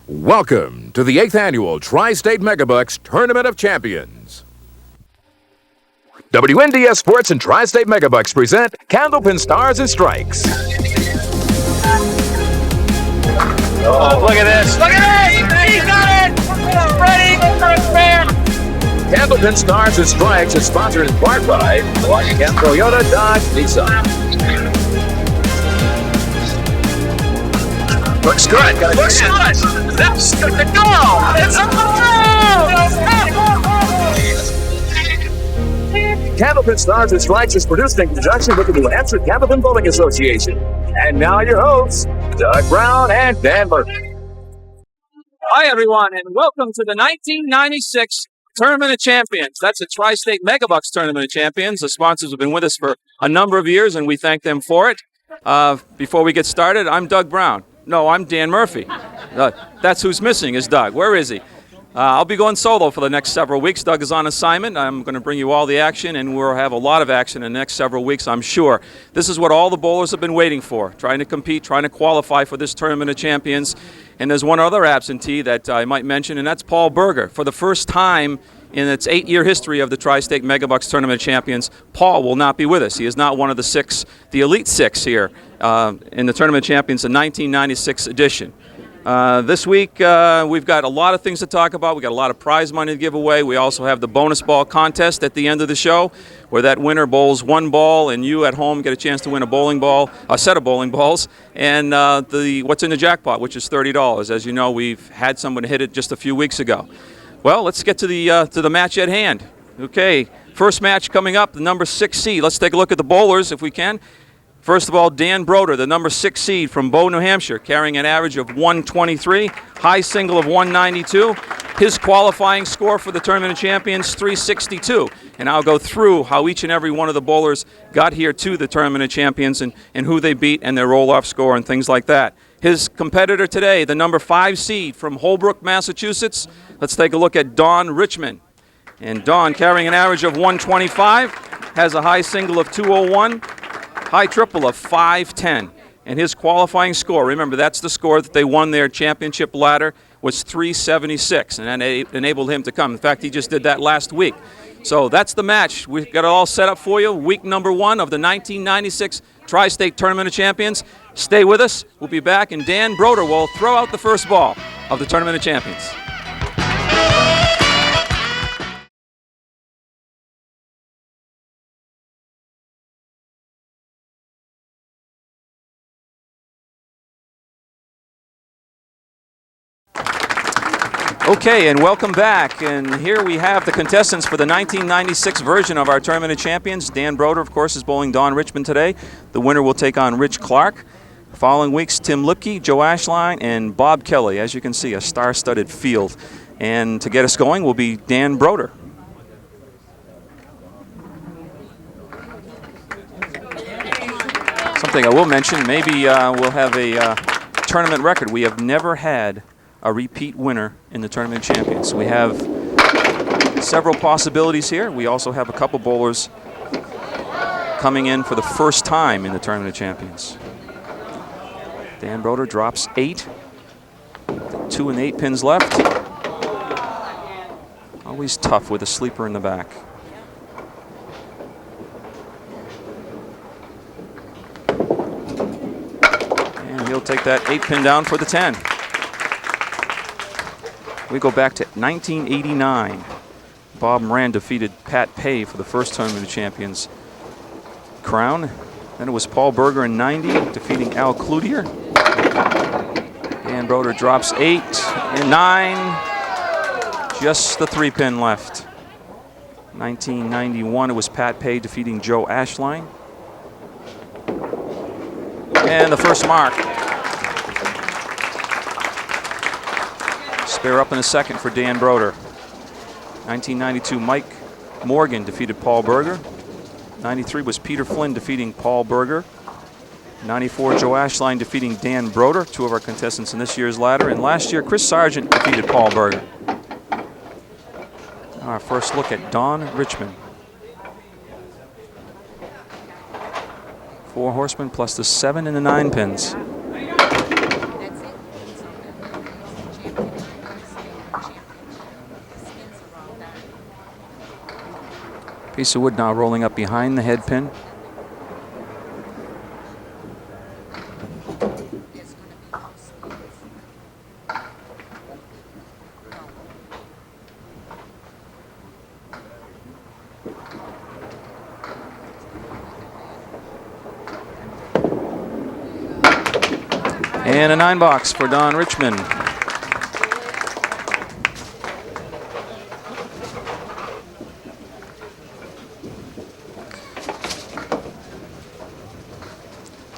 Welcome to the 8th Annual Tri-State Megabucks Tournament of Champions. WNDS Sports and Tri-State Megabucks present Candlepin Stars and Strikes. Oh, look at this. Look at this. He got it. Ready for a spin. Candlepin Stars and Strikes is sponsored in part by Washington Toyota Dodge Nissan. Looks good. Looks good. That's good to go. It's a Candlepin Stars and Strikes is produced in conjunction with the New Hampshire Candlepin Bowling Association. And now your hosts, Doug Brown and Dan Brodeur. Hi, everyone, and welcome to the 1996 Tournament of Champions. That's a Tri-State Megabucks Tournament of Champions. The sponsors have been with us for a number of years, and we thank them for it. Before we get started, I'm Doug Brown. No, I'm Dan Murphy. That's who's missing, is Doug. Where is he? I'll be going solo for the next several weeks. Doug is on assignment. I'm going to bring you all the action, and we'll have a lot of action in the next several weeks, I'm sure. This is what all the bowlers have been waiting for, trying to compete, trying to qualify for this Tournament of Champions. And there's one other absentee that I might mention, and that's Paul Berger. For the first time in its 8-year history of the Tri-State Megabucks Tournament of Champions, Paul will not be with us. He is not one of the Elite Six here in the Tournament of Champions, the 1996 edition. This week, we've got a lot of things to talk about. We've got a lot of prize money to give away. We also have the bonus ball contest at the end of the show, where that winner bowls one ball, and you at home get a chance to win a set of bowling balls, and what's in the jackpot, which is $30. As you know, we've had someone hit it just a few weeks ago. Well, let's get to the match at hand. Okay, first match coming up, the number 6 seed. Let's take a look at the bowlers if we can. First of all, Dan Brodeur, the number 6 seed from Bow, New Hampshire, carrying an average of 123, high single of 192. His qualifying score for the Tournament of Champions, 362. And I'll go through how each and every one of the bowlers got here to the Tournament of Champions and who they beat and their roll-off score and things like that. His competitor today, the number 5 seed from Holbrook, Massachusetts. Let's take a look at Don Richmond. And Don, carrying an average of 125, has a high single of 201. High triple of 510, and his qualifying score, remember that's the score that they won their championship ladder, was 376, and that enabled him to come. In fact, he just did that last week. So that's the match. We've got it all set up for you. Week number 1 of the 1996 Tri-State Tournament of Champions. Stay with us. We'll be back, and Dan Brodeur will throw out the first ball of the Tournament of Champions. Okay, and welcome back. And here we have the contestants for the 1996 version of our Tournament of Champions. Dan Brodeur, of course, is bowling Don Richmond today. The winner will take on Rich Clark. Following weeks, Tim Lipke, Joe Ashline, and Bob Kelly. As you can see, a star-studded field. And to get us going will be Dan Brodeur. Something I will mention, maybe we'll have a tournament record. We have never had a repeat winner in the Tournament of Champions. We have several possibilities here. We also have a couple bowlers coming in for the first time in the Tournament of Champions. Dan Brodeur drops 8. 2 and 8 pins left. Always tough with a sleeper in the back. And he'll take that 8 pin down for the 10. We go back to 1989. Bob Moran defeated Pat Pay for the first Tournament of Champions crown. Then it was Paul Berger in 90, defeating Al Cloutier. Dan Brodeur drops 8 and 9. Just the 3-pin left. 1991, it was Pat Pay defeating Joe Ashline. And the first mark. Spare up in a second for Dan Brodeur. 1992, Mike Morgan defeated Paul Berger. 93 was Peter Flynn defeating Paul Berger. 94, Joe Ashline defeating Dan Brodeur, 2 of our contestants in this year's ladder. And last year, Chris Sargent defeated Paul Berger. Our first look at Don Richmond. 4 horsemen plus the 7 and the 9 pins. Piece of wood now rolling up behind the head pin. And a 9 box for Don Richmond.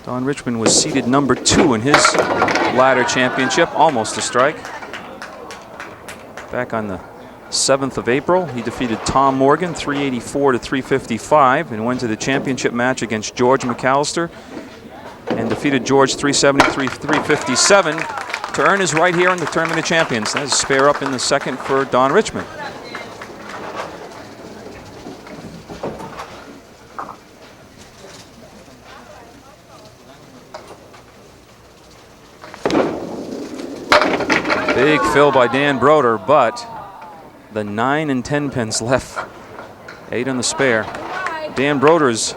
Don Richmond was seeded number 2 in his ladder championship, almost a strike. Back on the 7th of April, he defeated Tom Morgan 384 to 355 and went to the championship match against George McAllister and defeated George 373 357 to earn his right here in the Tournament of Champions. That's a spare up in the second for Don Richmond. Big fill by Dan Brodeur, but the 9 and 10 pins left. 8 on the spare. Dan Brodeur's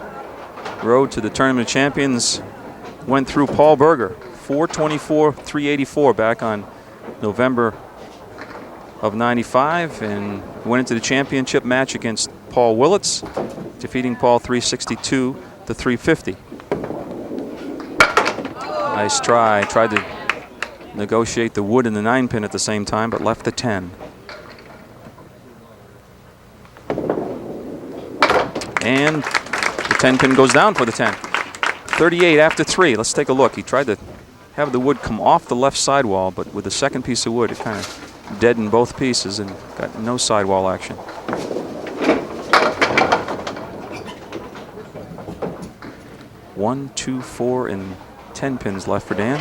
road to the Tournament of Champions went through Paul Berger, 424, 384 back on November of 95, and went into the championship match against Paul Willits, defeating Paul 362 to 350. Nice try. Tried to negotiate the wood and the 9 pin at the same time, but left the 10. And the 10 pin goes down for the 10. 38 after 3. Let's take a look. He tried to have the wood come off the left sidewall, but with the second piece of wood, it kind of deadened both pieces and got no sidewall action. One, 2, 4, and 10 pins left for Dan.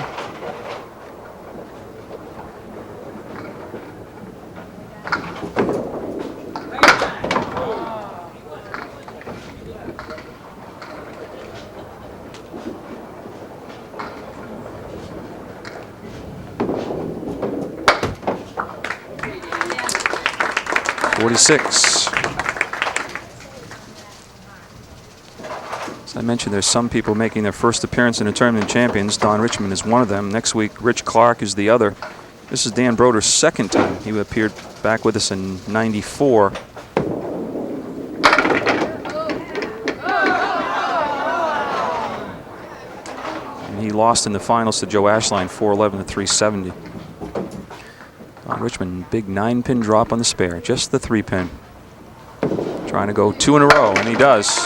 As I mentioned, there's some people making their first appearance in the Tournament of Champions. Don Richmond is one of them. Next week, Rich Clark is the other. This is Dan Brodeur's second time. He appeared back with us in '94. And he lost in the finals to Joe Ashline, 411 to 370. Don Richmond, big 9 pin drop on the spare, just the 3 pin. Trying to go 2 in a row, and he does.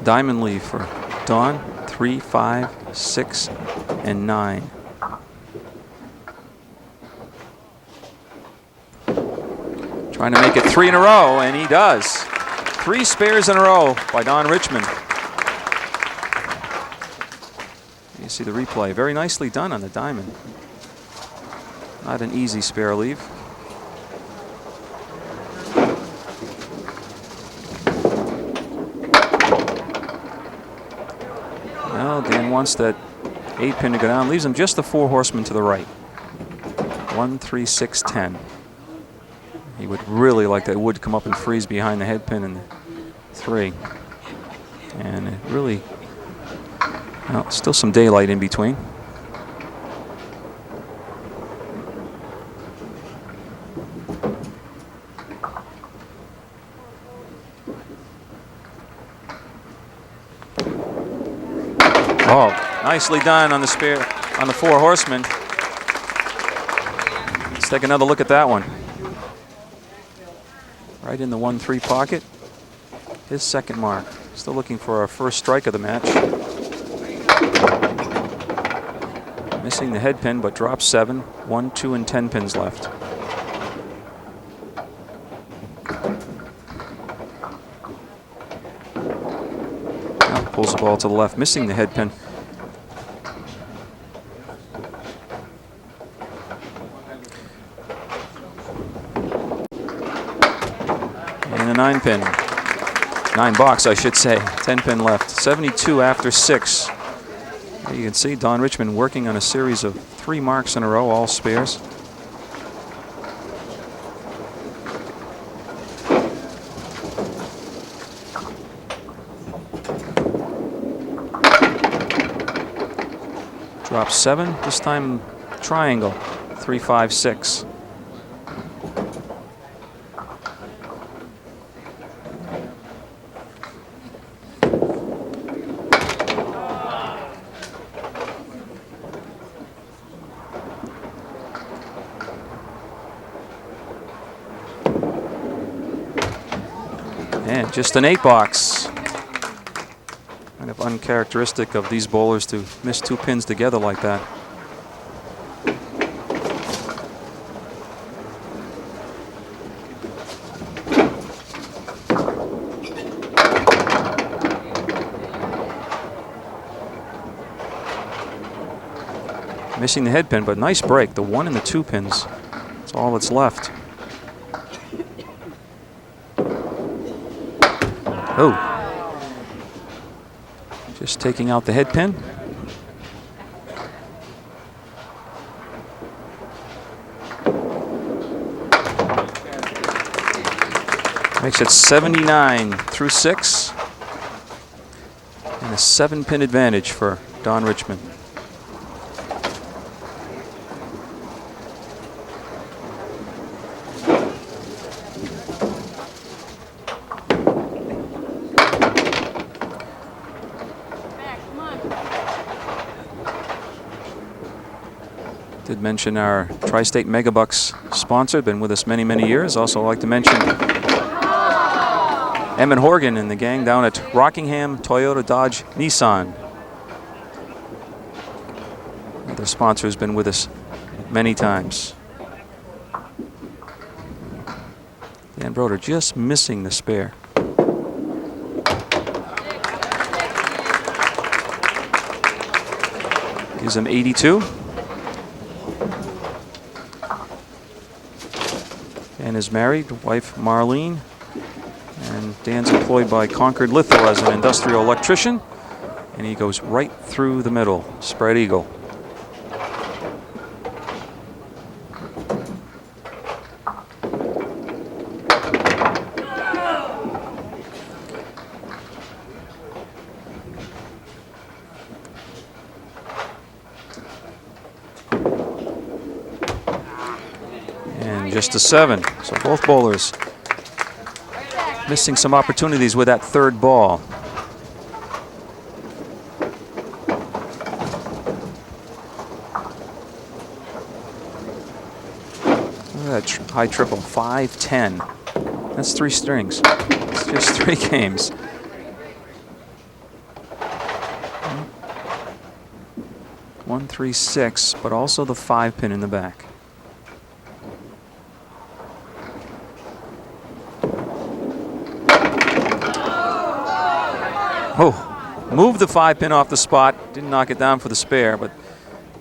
Diamond leaf for Don, 3, 5, 6, and 9. Trying to make it 3 in a row, and he does. 3 spares in a row by Don Richmond. You see the replay. Very nicely done on the diamond. Not an easy spare leave. Well, Dan wants that 8 pin to go down. Leaves him just the 4 horsemen to the right. 1, 3, 6, 10. He would really like that wood come up and freeze behind the head pin in the 3. And it really, well, still some daylight in between. Oh, nicely done on the spare, on the 4 horsemen. Let's take another look at that one. Right in the 1-3 pocket. His second mark. Still looking for our first strike of the match. Missing the head pin, but drops 7. 1, 2, and 10 pins left. Now pulls the ball to the left, missing the head pin. in the 9-pin. 9 box, I should say. 10-pin left. 72 after 6. There you can see Don Richmond working on a series of 3 marks in a row, all spares. Drop 7, this time triangle, 3, 5, 6. And just an 8 box. Kind of uncharacteristic of these bowlers to miss 2 pins together like that. Missing the head pin, but nice break. The 1 and the 2 pins. That's all that's left. Oh. Just taking out the head pin. Makes it 79 through 6. And a 7-pin advantage for Don Richmond. Did mention our Tri-State Megabucks sponsor, been with us many, many years. Also like to mention Emmett Horgan and the gang down at Rockingham Toyota Dodge Nissan. Their sponsor has been with us many times. Dan Brodeur just missing the spare. Gives him 82. Dan is married, wife Marlene, and Dan's employed by Concord Litho as an industrial electrician, and he goes right through the middle, spread eagle. Just a 7. So both bowlers missing some opportunities with that 3rd ball. Look at that high triple, 5-10. That's 3 strings. It's just 3 games. One, 3, 6, but also the 5-pin in the back. Oh, moved the 5-pin off the spot. Didn't knock it down for the spare, but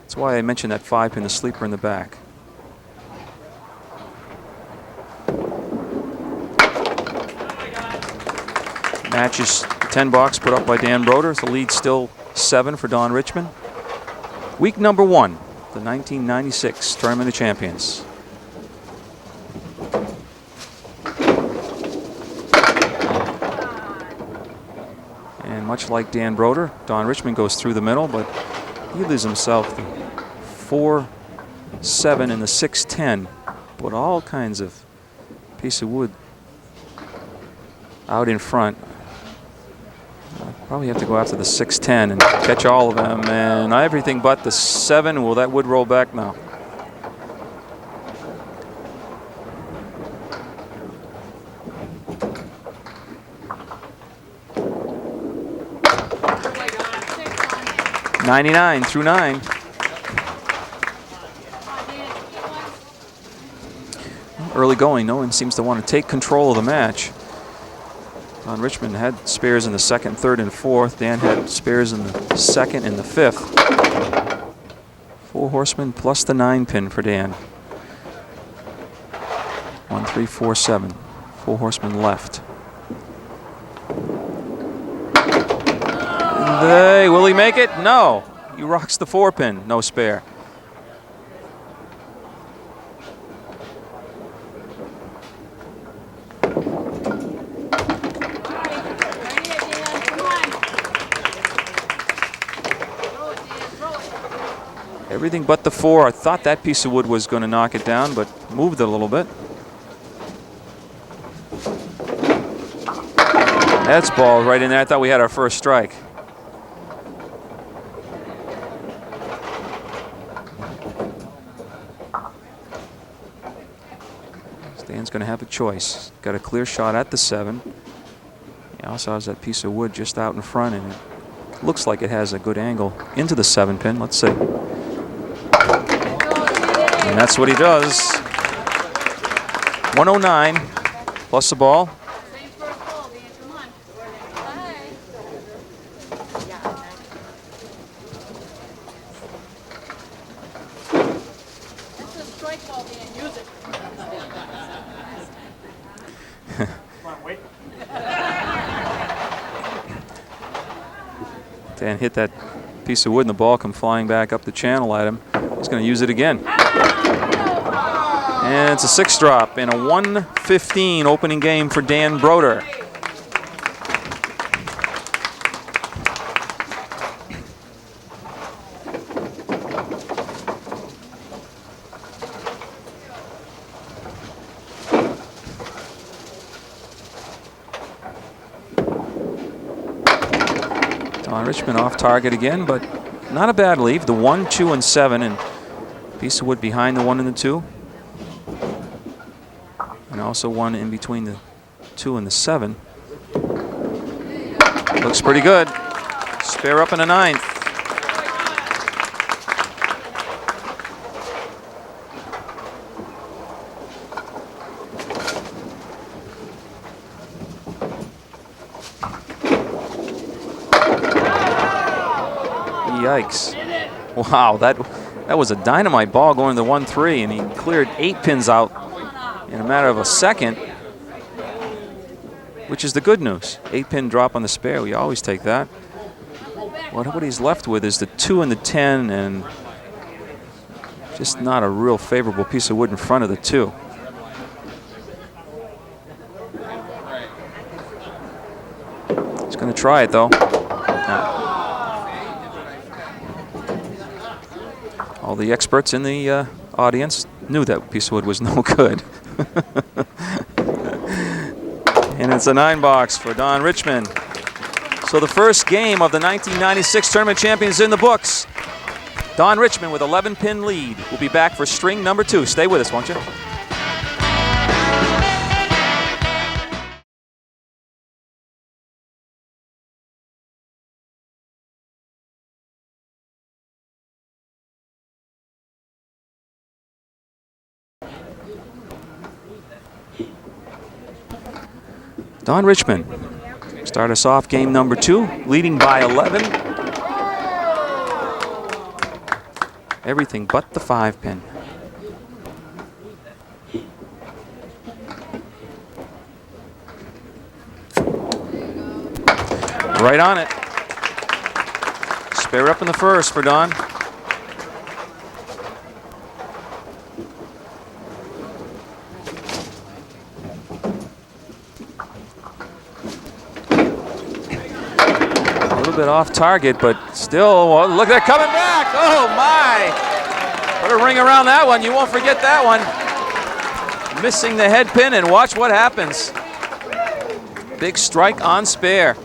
that's why I mentioned that 5-pin, the sleeper in the back. Matches the 10 box put up by Dan Brodeur. The lead still 7 for Don Richmond. Week number 1, the 1996 Tournament of Champions. And much like Dan Brodeur, Don Richmond goes through the middle, but he leaves himself the 4-7 and the 6-10. But all kinds of piece of wood out in front. Probably have to go after the 6-10 and catch all of them, and everything but the 7. Will that wood roll back now? $99 through 9. Early going, no one seems to want to take control of the match. Don Richmond had spares in the 2nd, 3rd, and 4th. Dan had spares in the 2nd and the 5th. 4 horsemen plus the 9-pin for Dan. 1, 3, 4, 7. 4 horsemen left. Will he make it? No. He rocks the 4-pin. No spare. Everything but the 4. I thought that piece of wood was going to knock it down, but moved it a little bit. That's ball right in there. I thought we had our first strike. Stan's going to have a choice. Got a clear shot at the 7. He also has that piece of wood just out in front, and it looks like it has a good angle into the 7-pin. Let's see. And that's what he does. 109 plus the ball. Dan hit that piece of wood and the ball come flying back up the channel at him. He's going to use it again. And it's a 6 drop in a 1:15 opening game for Dan Brodeur. Don Richmond off target again, but not a bad leave. The 1, 2, and 7, and piece of wood behind the 1 and the 2. And also one in between the 2 and the 7. Looks pretty good. Spare up in a 9th. Yikes. Wow, that was a dynamite ball going to the 1-3, and he cleared 8 pins out in a matter of a second, which is the good news. 8-pin drop on the spare. We always take that. What he's left with is the 2 and the 10, and just not a real favorable piece of wood in front of the 2. He's going to try it, though. No. All the experts in the audience knew that piece of wood was no good. And it's a 9-box for Don Richmond. So the first game of the 1996 Tournament Champions in the books. Don Richmond with 11-pin lead. We'll be back for string number 2. Stay with us, won't you? Don Richmond start us off game number 2, leading by 11. Everything but the 5-pin. Right on it. Spare up in the first for Don. A little bit off target, but still, well, look at that coming back. Oh my! Put a ring around that one. You won't forget that one. Missing the head pin, and watch what happens. Big strike on spare.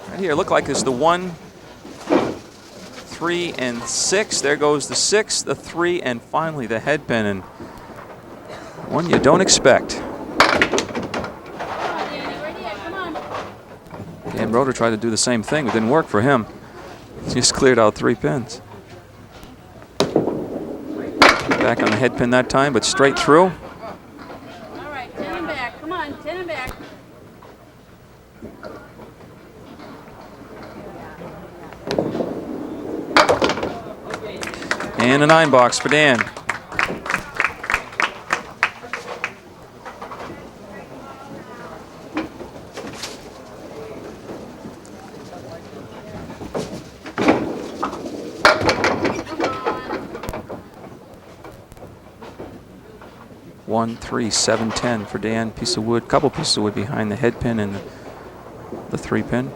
Right here, look like it's the 1, 3, and 6. There goes the 6, the 3, and finally the head pin, and one you don't expect. Dan Brodeur tried to do the same thing. It didn't work for him. He just cleared out 3 pins. Back on the head pin that time, but straight through. All right, 10 and back. Come on, 10 and back. And a 9-box for Dan. 1, 3, 7, 10 for Dan. Piece of wood, couple pieces of wood behind the head pin and the 3-pin.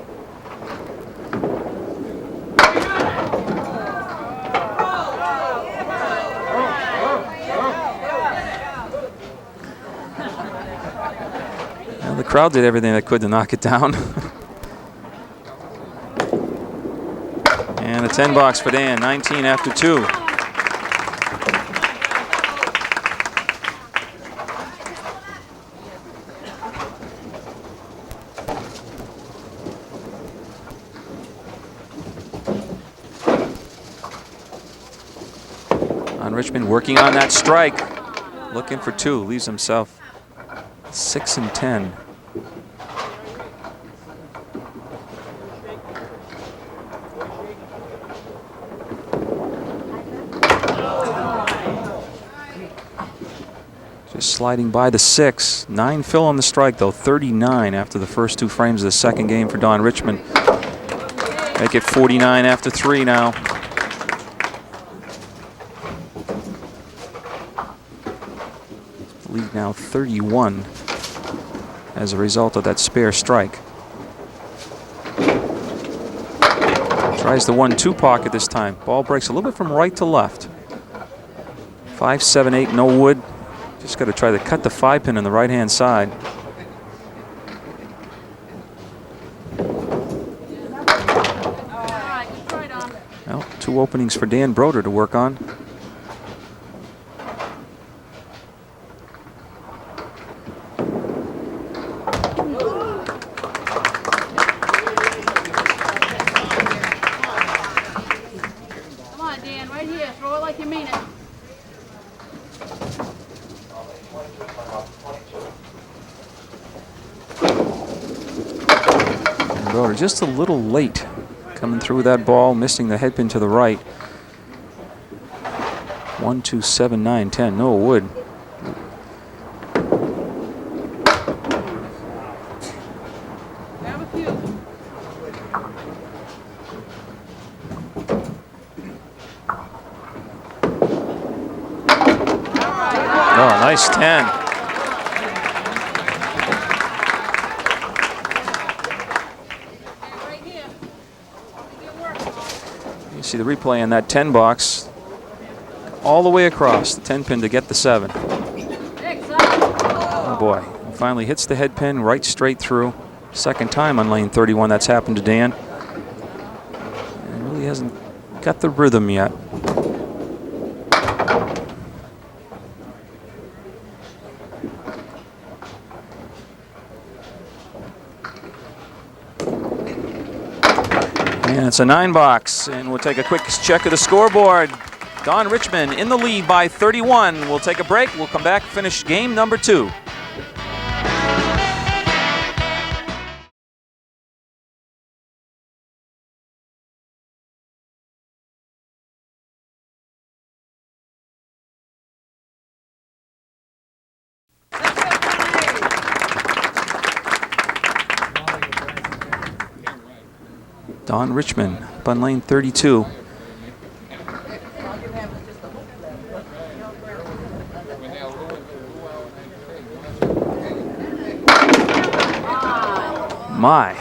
Well, the crowd did everything they could to knock it down. And a 10 box for Dan, 19 after 2. Don Richmond working on that strike, looking for 2, leaves himself 6 and 10. Just sliding by the 6. 9 fill on the strike though, 39 after the first 2 frames of the second game for Don Richmond. Make it 49 after 3 now. Lead now 31 as a result of that spare strike. Tries the 1-2 pocket this time. Ball breaks a little bit from right to left. 5, 7, 8, no wood. Just got to try to cut the 5-pin on the right-hand side. Well, 2 openings for Dan Brodeur to work on. Brodeur just a little late coming through that ball, missing the head pin to the right. 1, 2, 7, 9, 10. No wood. Oh, nice 10. You see the replay on that 10 box. All the way across the 10 pin to get the 7. Oh boy, he finally hits the head pin right straight through. Second time on lane 31 that's happened to Dan. And really hasn't got the rhythm yet. And it's a 9 box, and we'll take a quick check of the scoreboard. Don Richmond in the lead by 31. We'll take a break. We'll come back, finish game number 2. Don Richmond up on lane 32. My.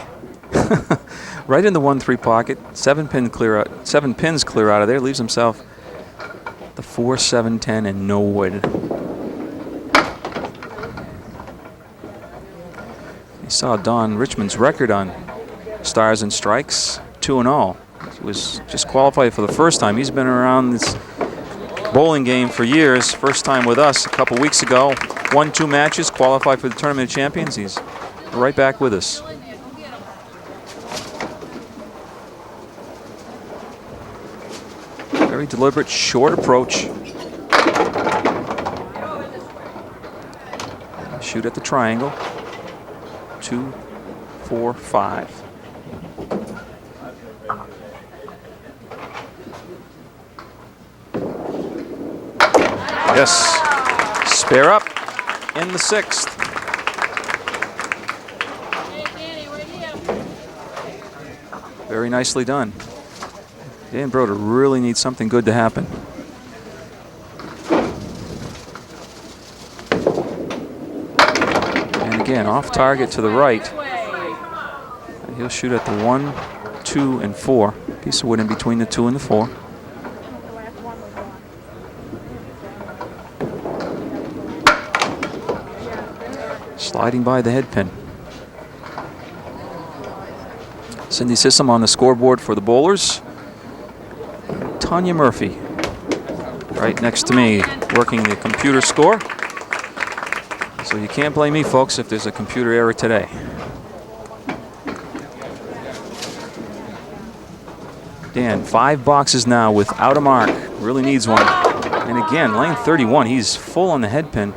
Right in the 1-3 pocket. 7 pins clear out of there. Leaves himself the 4, 7, 10 and no wood. You saw Don Richmond's record on Stars and Strikes, 2-0. He was just qualified for the first time. He's been around this bowling game for years. First time with us a couple weeks ago. Won 2 matches, qualified for the Tournament of Champions. He's right back with us. Very deliberate, short approach. Shoot at the triangle. 2, 4, 5. Yes. Spare up in the 6th. Very nicely done. Dan Brodeur really needs something good to happen. again, off target to the right. And he'll shoot at the 1, 2, and 4. Piece of wood in between the 2 and the 4. Sliding by the head pin. Cindy Sissom on the scoreboard for the bowlers. Tanya Murphy right next to me working the computer score. So you can't blame me, folks, if there's a computer error today. Dan, 5 boxes now without a mark. Really needs one. And again, lane 31, he's full on the head pin.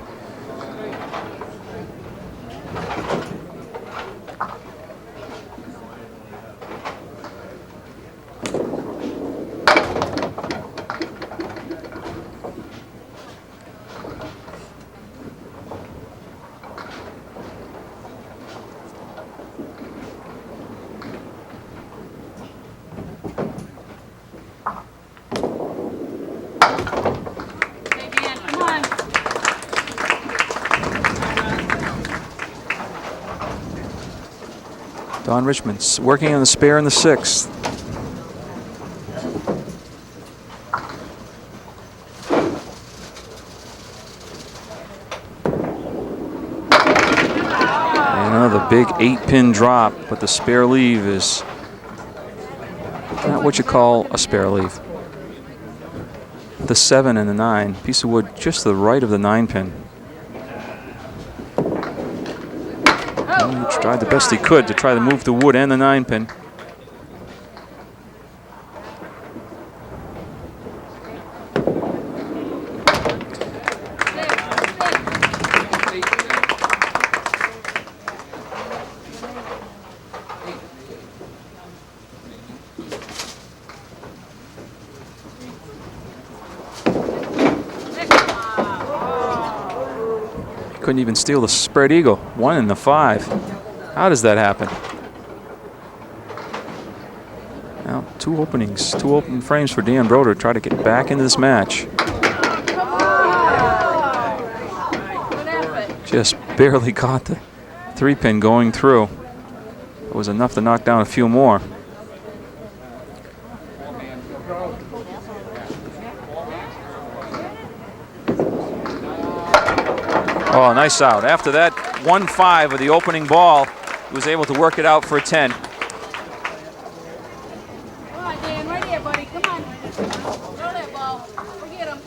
Don Richmond working on the spare in the 6th. And another big 8-pin drop, but the spare leave is not what you call a spare leave. The 7 and the 9, piece of wood just to the right of the 9-pin. He tried the best he could to try to move the wood and the 9-pin. Couldn't even steal the spread eagle. 1 and the 5. How does that happen? Now, 2 openings, 2 open frames for Dan Brodeur to try to get back into this match. Just barely caught the 3-pin going through. It was enough to knock down a few more. Oh, nice out. After that 1-5 of the opening ball, he was able to work it out for a 10. Come on, Dan, right here, buddy. Come on. Throw that ball. Forget him.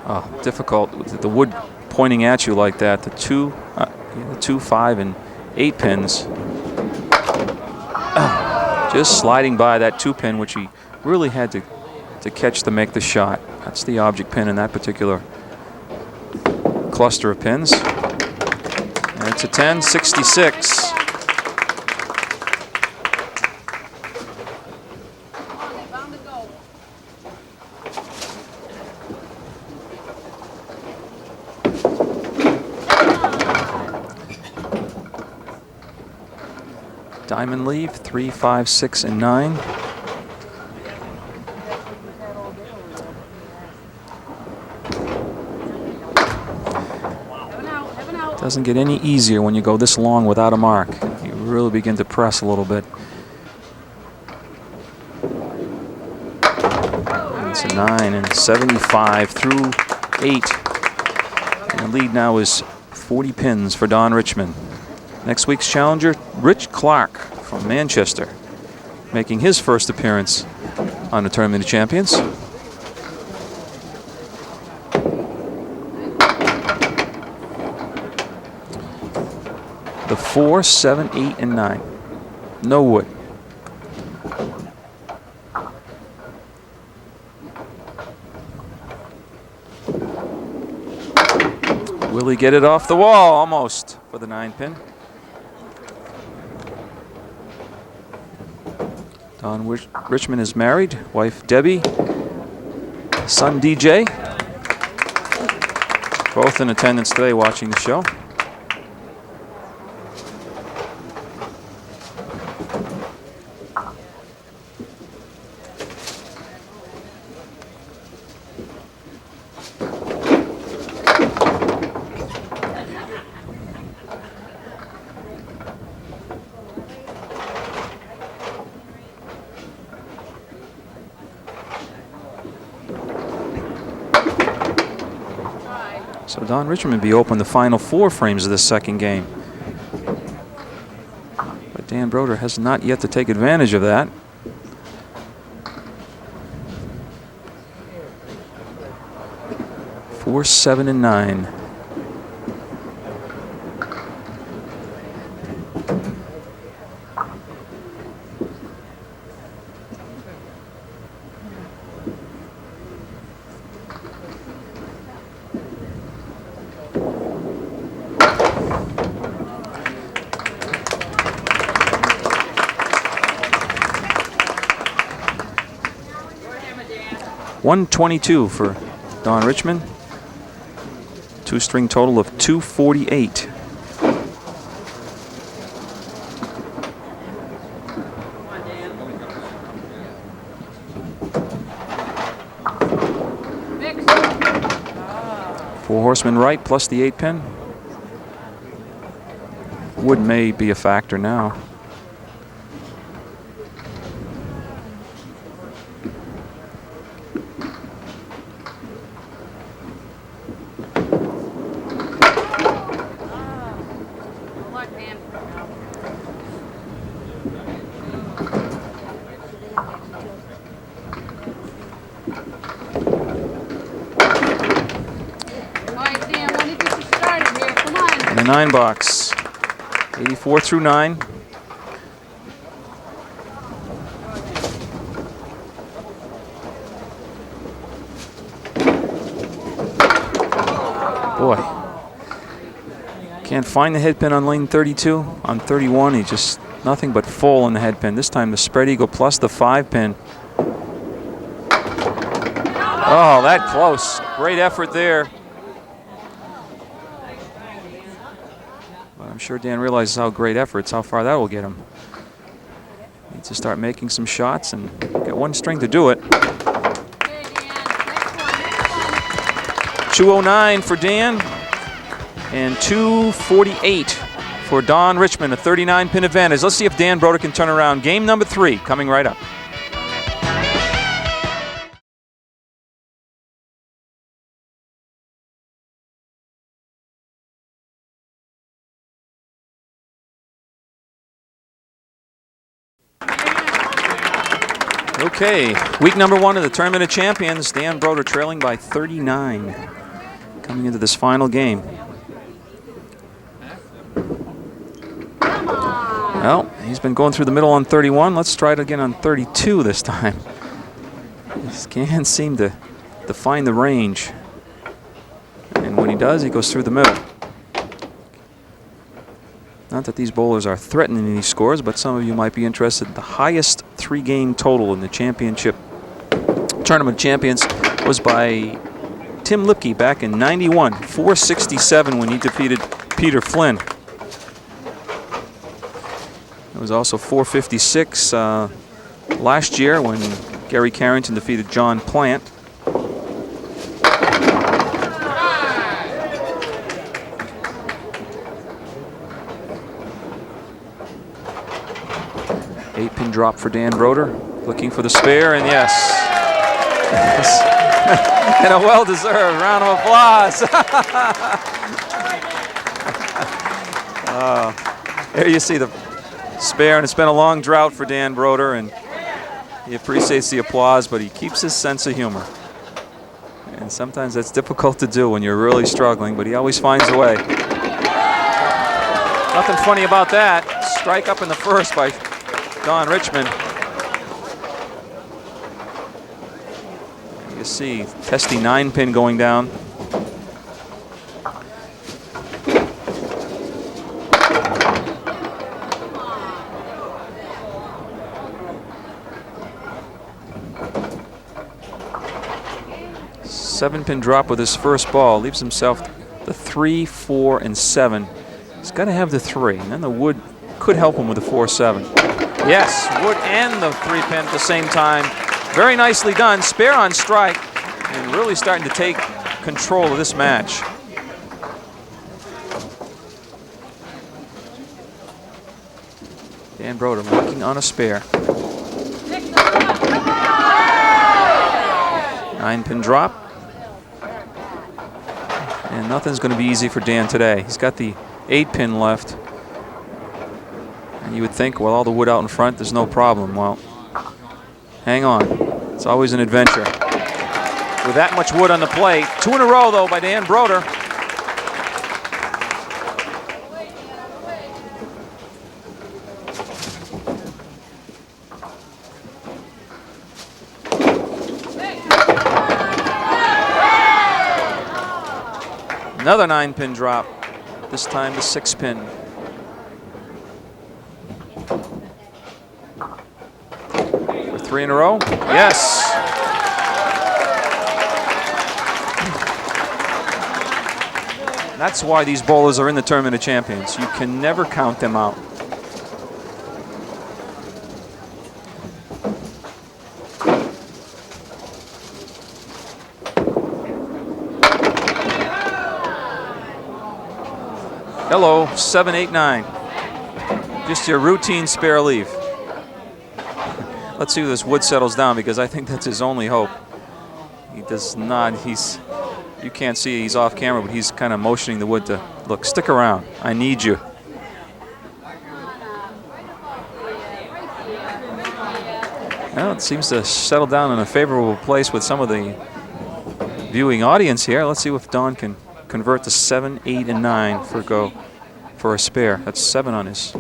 Oh, difficult with the wood pointing at you like that. The 2, 5, and 8 pins. Just sliding by that 2-pin, which he really had to catch to make the shot. That's the object pin in that particular cluster of pins. And it's a 10, 66. Diamond leave, 3, 5, 6, and 9. Doesn't get any easier when you go this long without a mark. You really begin to press a little bit. And it's a 9 and 75 through 8. And the lead now is 40 pins for Don Richmond. Next week's challenger, Rich Clark from Manchester, making his first appearance on the Tournament of Champions. The 4, 7, 8, and 9. No wood. Will he get it off the wall? Almost for the 9-pin. Don Richmond is married, wife Debbie, son DJ. Both in attendance today watching the show. So Don Richmond be open the final 4 frames of this second game. But Dan Brodeur has not yet to take advantage of that. Four, 7, and 9. $122 for Don Richmond. 2-string total of 248. Four horsemen right plus the 8-pin. Wood may be a factor now. And a 9 box. 84 through 9. Boy. Can't find the head pin on lane 32. On 31, he just nothing but full on the head pin. This time the spread eagle plus the 5-pin. Oh, that close. Great effort there. But I'm sure Dan realizes how great efforts, how far that will get him. Needs to start making some shots and get 1 string to do it. 209 for Dan and 248 for Don Richmond, a 39-pin advantage. Let's see if Dan Brodeur can turn around. Game number 3 coming right up. Okay, week number 1 of the Tournament of Champions. Dan Brodeur trailing by 39 coming into this final game. Well, he's been going through the middle on 31. Let's try it again on 32 this time. He can't seem to find the range. And when he does, he goes through the middle. Not that these bowlers are threatening any scores, but some of you might be interested. The highest 3-game total in the championship Tournament of Champions was by Tim Lipke back in '91, 467 when he defeated Peter Flynn. It was also 456 last year when Gary Carrington defeated John Plant. Eight-pin drop for Dan Brodeur, looking for the spare, and yes. And a well-deserved round of applause. There you see the spare, and it's been a long drought for Dan Brodeur, and he appreciates the applause, but he keeps his sense of humor. And sometimes that's difficult to do when you're really struggling, but he always finds a way. Nothing funny about that. Strike up in the first by Don Richmond. You see, testy 9-pin going down. Seven-pin drop with his first ball. Leaves himself the 3, 4, and 7. He's got to have the 3, and then the wood could help him with the 4, 7. Yes, wood and the 3-pin at the same time. Very nicely done. Spare on strike, and really starting to take control of this match. Dan Brodeur working on a spare. 9-pin drop. And nothing's going to be easy for Dan today. He's got the 8-pin left. And you would think, well, all the wood out in front, there's no problem. Well, hang on. It's always an adventure. With that much wood on the plate. 2 in a row, though, by Dan Brodeur. Another 9-pin drop. This time the 6-pin. For 3 in a row. Yes. And that's why these bowlers are in the Tournament of Champions. You can never count them out. Hello, 7-8-9. Just your routine spare leave. Let's see if this wood settles down, because I think that's his only hope. He does not, you can't see he's off camera, but he's kind of motioning the wood to, look, stick around. I need you. Well, it seems to settle down in a favorable place with some of the viewing audience here. Let's see if Don can convert to 7, 8, and 9 for a spare. That's 7 on his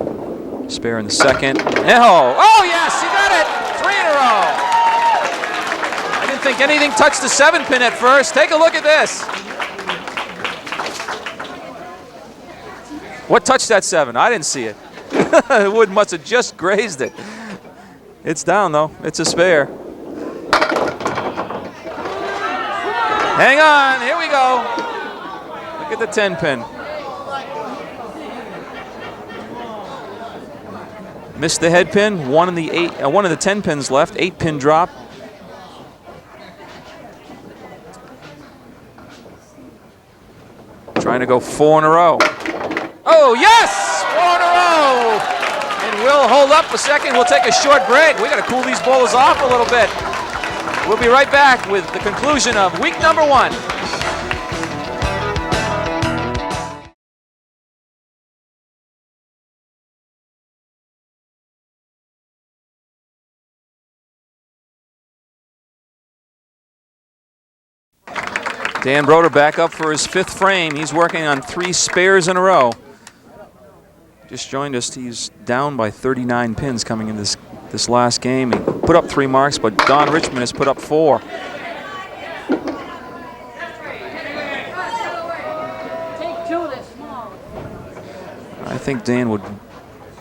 spare in the second. Oh, yes, he got it! 3 in a row. I didn't think anything touched the 7-pin at first. Take a look at this. What touched that 7? I didn't see it. The wood must have just grazed it. It's down, though. It's a spare. Hang on. Here we go. Look at the 10-pin. Missed the head pin. One of the 10 pins left. 8-pin drop. Trying to go 4 in a row. Oh yes, 4 in a row. And we'll hold up a second. We'll take a short break. We got to cool these bowlers off a little bit. We'll be right back with the conclusion of week number 1. Dan Brodeur back up for his 5th frame. He's working on 3 spares in a row. Just joined us. He's down by 39 pins coming in this last game. He put up 3 marks, but Don Richmond has put up 4. I think Dan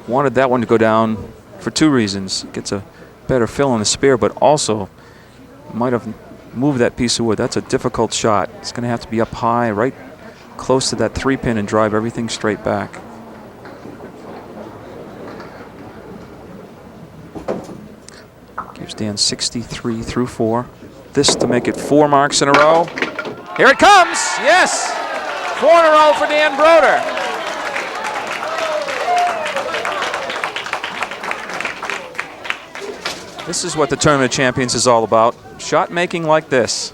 wanted that one to go down for 2 reasons. Gets a better fill on the spare, but also might have moved that piece of wood. That's a difficult shot. It's going to have to be up high, right close to that 3-pin, and drive everything straight back. Gives Dan 63 through 4. This to make it 4 marks in a row. Here it comes. Yes. 4 in a row for Dan Brodeur. This is what the Tournament of Champions is all about. Shot making like this.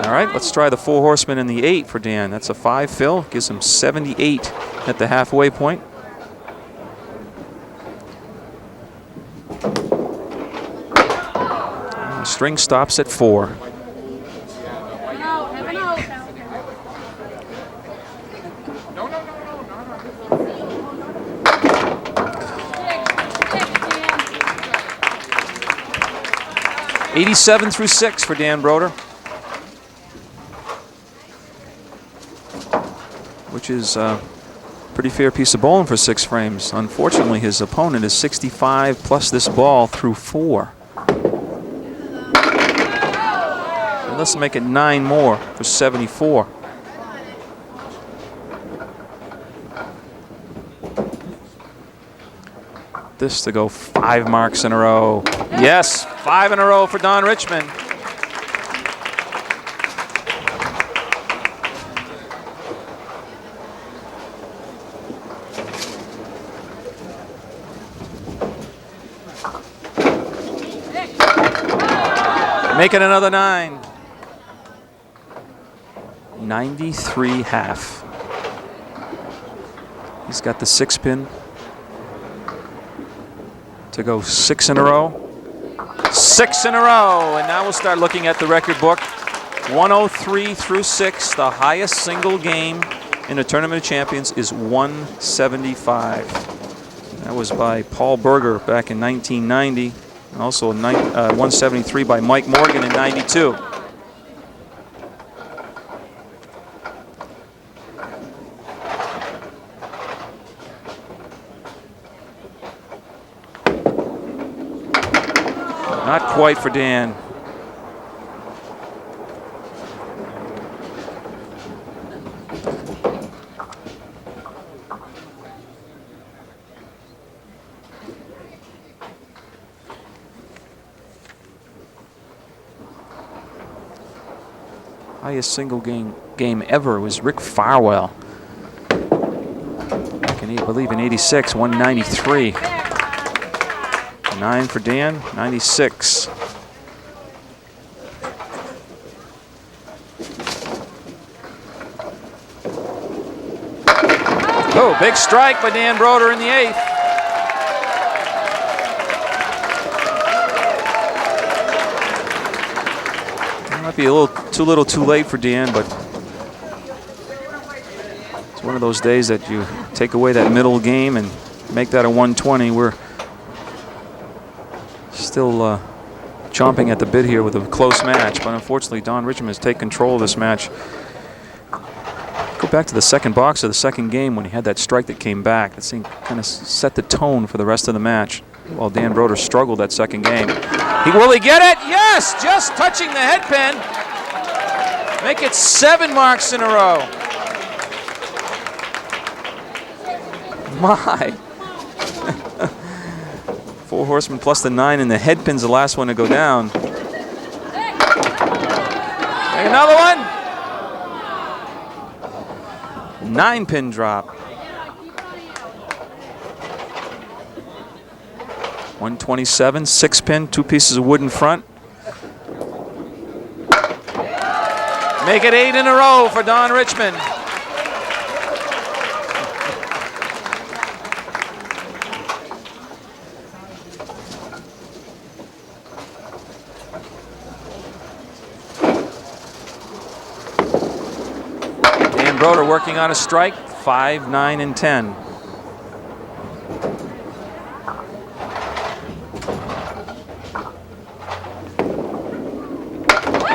All right, let's try the 4 horsemen and the 8 for Dan. That's a 5 fill. Gives him 78 at the halfway point. And the string stops at 4. $87 through 6 for Dan Brodeur, which is a pretty fair piece of bowling for 6 frames. Unfortunately, his opponent is 65 plus this ball through 4. And let's make it 9 more for 74. This to go 5 marks in a row. Yes, 5 in a row for Don Richmond. Make it another 9. 93 half. He's got the 6-pin to go 6 in a row. 6 in a row, and now we'll start looking at the record book. 103 through 6. The highest single game in a Tournament of Champions is 175. That was by Paul Berger back in 1990. And also 173 by Mike Morgan in 92. Not quite for Dan. Highest single game ever was Rick Farwell. I believe in '86, 193. 9 for Dan, 96. Oh, big strike by Dan Brodeur in the 8th. Might be a little too late for Dan, but it's one of those days that you take away that middle game and make that a 120. We're still chomping at the bit here with a close match, but unfortunately Don Richmond has taken control of this match. Go back to the second box of the second game when he had that strike that came back. That seemed kind of set the tone for the rest of the match, while Dan Brodeur struggled that second game. Will he get it? Yes, just touching the head pin. Make it 7 marks in a row. My. 4 horsemen plus the 9, and the head pin's the last one to go down. Take another one. 9-pin drop. 127, 6-pin, 2 pieces of wood in front. Make it 8 in a row for Don Richmond. Dan Brodeur working on a strike, 5, 9, and 10.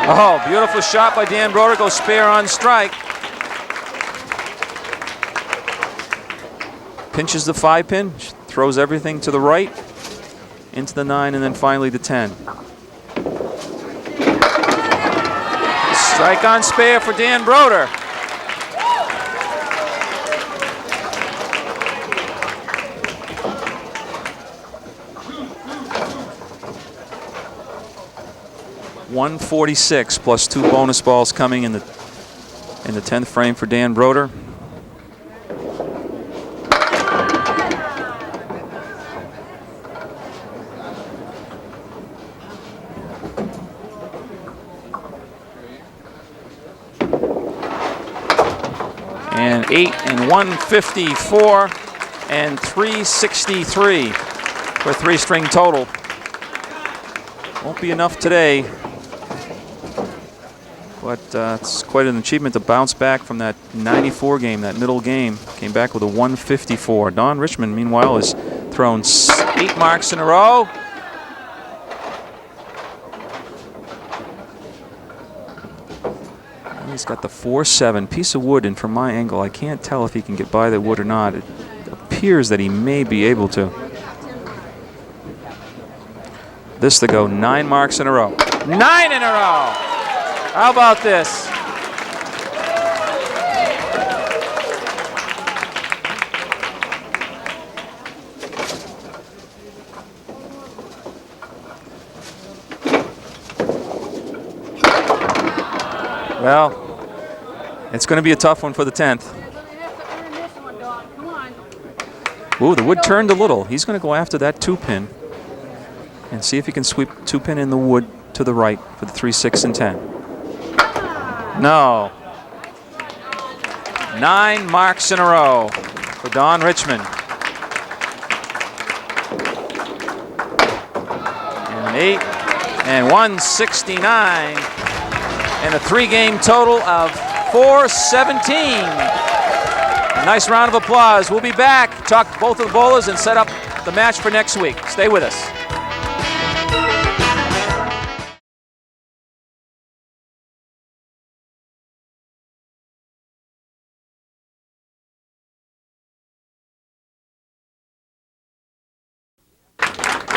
Oh, beautiful shot by Dan Brodeur. Goes spare on strike. Pinches the 5-pin, throws everything to the right, into the 9, and then finally the 10. Strike on spare for Dan Brodeur. .146 plus 2 bonus balls coming in the 10th frame for Dan Brodeur. And 8 and 154 and 363 for a 3-string total. Won't be enough today. But it's quite an achievement to bounce back from that 94 game, that middle game. Came back with a 154. Don Richmond, meanwhile, has thrown 8 marks in a row. And he's got the 4-7 piece of wood, and from my angle, I can't tell if he can get by the wood or not. It appears that he may be able to. This to go 9 marks in a row. 9 in a row! How about this? Well, it's going to be a tough one for the 10th. Ooh, the wood turned a little. He's going to go after that 2-pin and see if he can sweep 2-pin in the wood to the right for the 3, 6, and 10. No. 9 marks in a row for Don Richmond. And an 8 and 169. And a 3-game total of 417. A nice round of applause. We'll be back, talk to both of the bowlers, and set up the match for next week. Stay with us.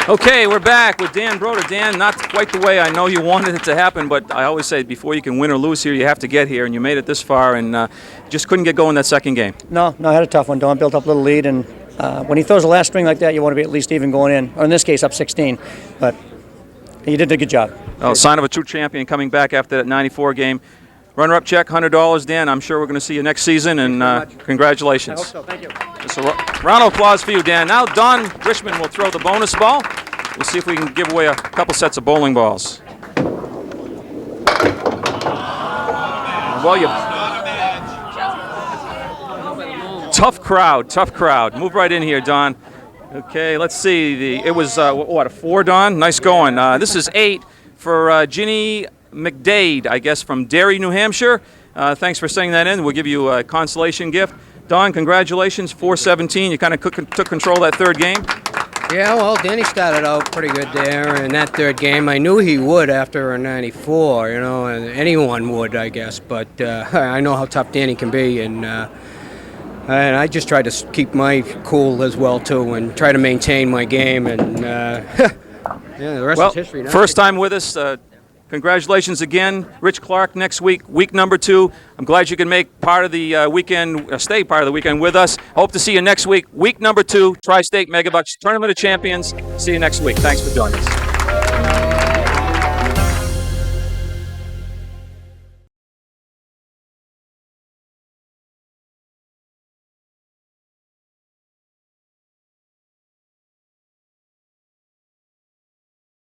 Okay, we're back with Dan Brodeur. Dan, not quite the way I know you wanted it to happen, but I always say before you can win or lose here, you have to get here, and you made it this far, and just couldn't get going that second game. No, I had a tough one. Don built up a little lead, and when he throws the last string like that, you want to be at least even going in, or in this case, up 16. But he did a good job. Oh, sign of a true champion coming back after that 94 game. Runner-up check, $100. Dan, I'm sure we're going to see you next season, and congratulations. I hope so. Thank you. Just a round of applause for you, Dan. Now Don Richmond will throw the bonus ball. We'll see if we can give away a couple sets of bowling balls. Well, you tough crowd. Move right in here, Don. Okay, let's see. It was what, a 4, Don? Nice going. This is 8 for Ginny McDade, I guess, from Derry, New Hampshire. Thanks for sending that in. We'll give you a consolation gift. Don, congratulations, 417. You kind of took control of that third game. Yeah, well, Danny started out pretty good there in that third game. I knew he would after a 94, you know, and anyone would, I guess. But I know how tough Danny can be, and I just tried to keep my cool as well, too, and try to maintain my game. And yeah, the rest is history now. First time with us. Congratulations again. Rich Clark next week, week number 2. I'm glad you can make part of the weekend, stay part of the weekend with us. Hope to see you next week, week number 2, Tri-State Megabucks Tournament of Champions. See you next week. Thanks for joining us.